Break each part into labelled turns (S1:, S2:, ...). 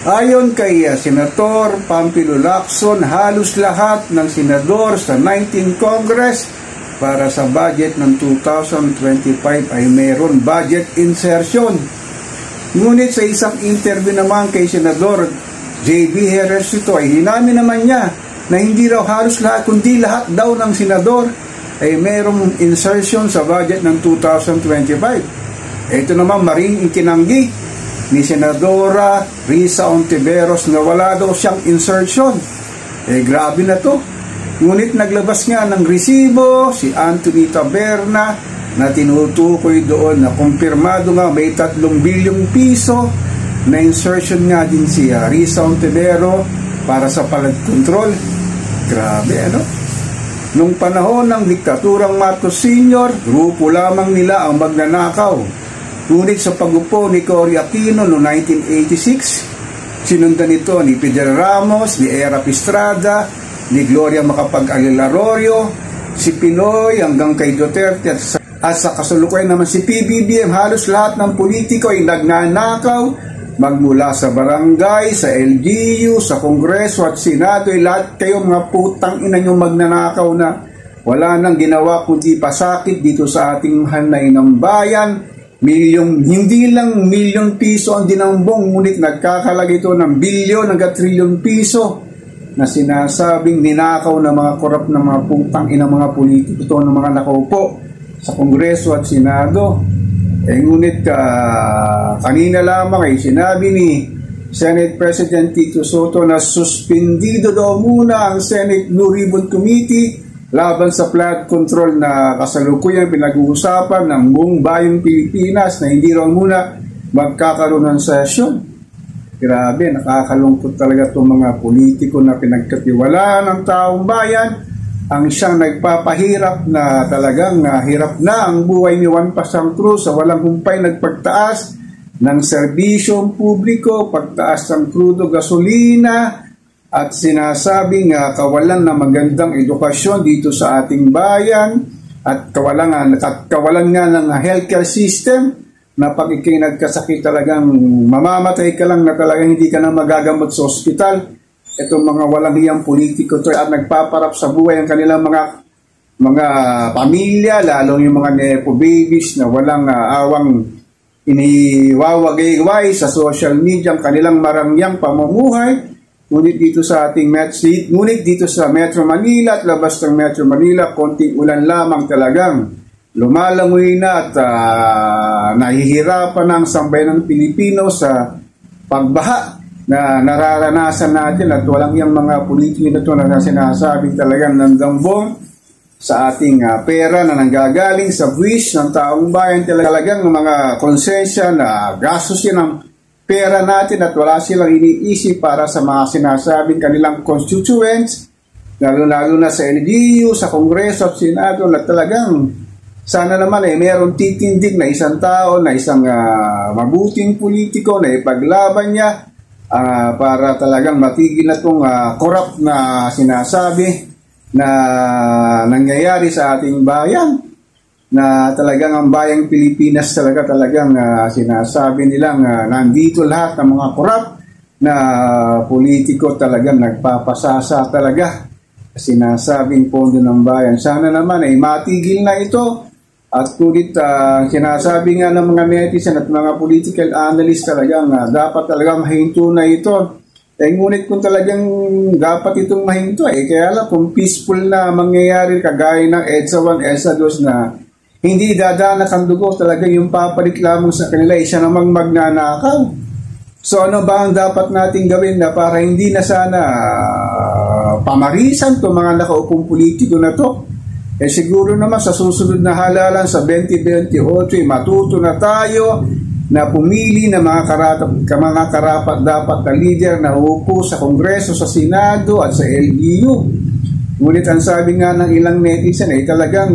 S1: Ayon kay Senator Pampilo Lacson, halos lahat ng senador sa 19th Congress para sa budget ng 2025 ay mayroon budget insertion. Ngunit sa isang interview naman kay Senador J.B. Ejercito ay hinamin naman niya na hindi raw halos lahat kundi lahat daw ng senador ay mayroong insertion sa budget ng 2025. Ito naman maring itinanggi ni Senadora Risa Ontiveros na wala daw siyang insertion. Grabe na to. Ngunit naglabas nga ng resibo si Anthony Taberna na tinutukoy doon na kumpirmado nga may 3 bilyong piso na insertion nga din si Risa Ontiveros para sa flood control. Grabe, ano? Nung panahon ng diktaturang Marcos Sr., grupo lamang nila ang magnanakaw. Ngunit sa pagupo ni Cory Aquino noong 1986, sinundan ito ni Fidel Ramos, ni Era Estrada, ni Gloria Macapagal-Arroyo, si Pinoy hanggang kay Duterte at sa kasalukuyan naman si PBBM. Halos lahat ng politiko ay nagnanakaw magmula sa barangay, sa LGU, sa Kongreso at Senado. Lahat kayo mga putang ina nyo magnanakaw na wala nang ginawa kundi pasakit dito sa ating mahal na inang bayan. Hindi lang milyong piso ang dinambong, ngunit nagkakalaga ito ng bilyon hanggang trilyon piso na sinasabing ninakaw ng mga korap na mga putang ina mga politiko ito ng mga nakaupo sa Kongreso at Senado. Ngunit kanina lamang ay sinabi ni Senate President Tito Soto na suspendido daw muna ang Senate Blue Ribbon Committee laban sa flood control na kasalukuyan pinag-uusapan ng buong bayang Pilipinas na hindi raw muna magkakaroon ng sesyon. Grabe, nakakalungkot talaga itong mga politiko na pinagkatiwalaan ng taong bayan ang siyang nagpapahirap na talagang hirap na ang buhay ni Juan Pasang Cruz sa walang humpay nagpagtaas ng serbisyong publiko, pagtaas ng crudo gasolina, at sinasabing kawalan na magandang edukasyon dito sa ating bayan at kawalan nga ng healthcare system na pag ikay nagkasakit talagang mamamatay ka lang na talagang hindi ka na magagamot sa ospital. Itong mga walang hiyang politiko to at nagpaparap sa buhay ang kanilang mga pamilya, lalo yung mga nepo babies na walang awang iniwawagay sa social media ang kanilang marangyang pamumuhay. Ngunit dito sa Metro Manila at labas ng Metro Manila, konting ulan lamang talagang lumalangoy na at nahihirapan ang sambayan ng Pilipino sa pagbaha na nararanasan natin at walang yung mga politiko na ito na sinasabing talagang nandambong sa ating pera na nanggagaling sa buwis ng taong bayan. Talagang mga konsensya na gastos yan ng pera natin at wala silang iniisip para sa mga sinasabing kanilang constituents, lalo na sa LGU, sa Kongreso at Senado na talagang sana naman mayroong titindig na isang tao, na isang mabuting politiko na ipaglaban niya para talagang matigil na itong corrupt na sinasabi na nangyayari sa ating bayan. Na talagang ang bayang Pilipinas talagang sinasabi nilang nandito lahat ng mga korap na politiko talagang nagpapasasa talaga sinasabing pondo ng bayan. Sana naman ay matigil na ito at kulit sinasabi nga ng mga netizen at mga political analyst talagang dapat talagang mahinto na ito. Ngunit kung talagang dapat itong mahinto kaya lang kung peaceful na mangyayari kagaya ng EDSA 1, EDSA 2 na hindi dadanak ang dugo, talaga yung papalit lamang sa kanila, siya namang magnanakaw. So ano ba ang dapat nating gawin na para hindi na sana pamarisan itong mga nakaupong politiko na to? Siguro naman sa susunod na halalan sa 2028, matuto na tayo na pumili ng mga karapat dapat na leader na uupo sa Kongreso, sa Senado at sa LGU. Ngunit ang sabi nga ng ilang netizen ay talagang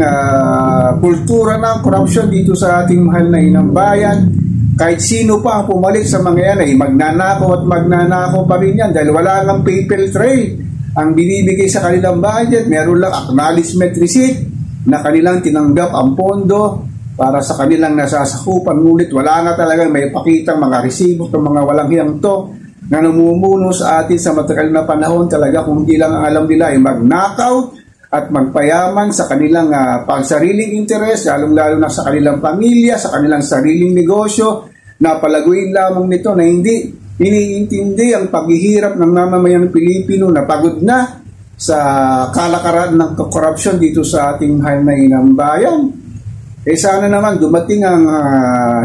S1: kultura ng corruption dito sa ating mahal na inang bayan. Kahit sino pa ang pumalit sa mga yan ay magnanakaw at magnanakaw pa rin yan dahil wala lang paper trail ang binibigay sa kanilang budget. Meron lang acknowledgement receipt na kanilang tinanggap ang pondo para sa kanilang nasasakupan. Ngunit wala nga talaga may pakitang mga resibo ng mga walang hiyang to na namumuno sa atin sa matagal na panahon, talaga kung hindi lang ang alam nila ay magnakaw at magpayaman sa kanilang pangsariling interes, lalong-lalo na sa kanilang pamilya, sa kanilang sariling negosyo, napalaguin lamang nito na hindi iniintindi ang paghihirap ng mamamayang Pilipino na pagod na sa kalakaran ng korupsyon dito sa ating mahal na inang bayan. Sana naman dumating ang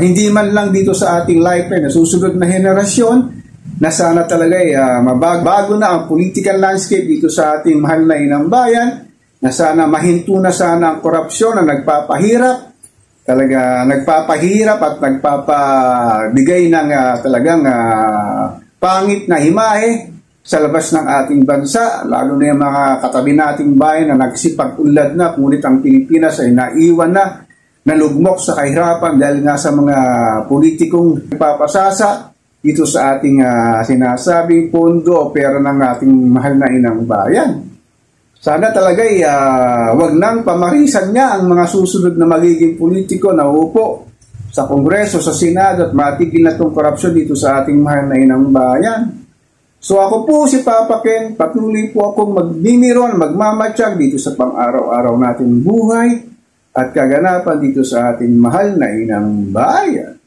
S1: hindi man lang dito sa ating lifetime na susunod na henerasyon na sana talaga mabago na ang political landscape dito sa ating mahal na inang bayan, na sana mahinto na sana ang korupsyon na nagpapahirap at nagpapabigay ng talagang pangit na imahe sa labas ng ating bansa, lalo na yung mga katabi nating bayan na nagsipag-unlad na, ngunit ang Pilipinas ay naiwan na, nalugmok sa kahirapan dahil nga sa mga politikong nagpapasasa dito sa ating sinasabing pondo o pera ng ating mahal na inang bayan. Sana talaga wag nang pamarisan niya ang mga susunod na magiging politiko na upo sa Kongreso, sa Senado at matigil na itong korupsyon dito sa ating mahal na inang bayan. So ako po si Papa Ken, patuloy po akong magbimiron, magmamatsyag dito sa pang-araw-araw nating buhay at kaganapan dito sa ating mahal na inang bayan.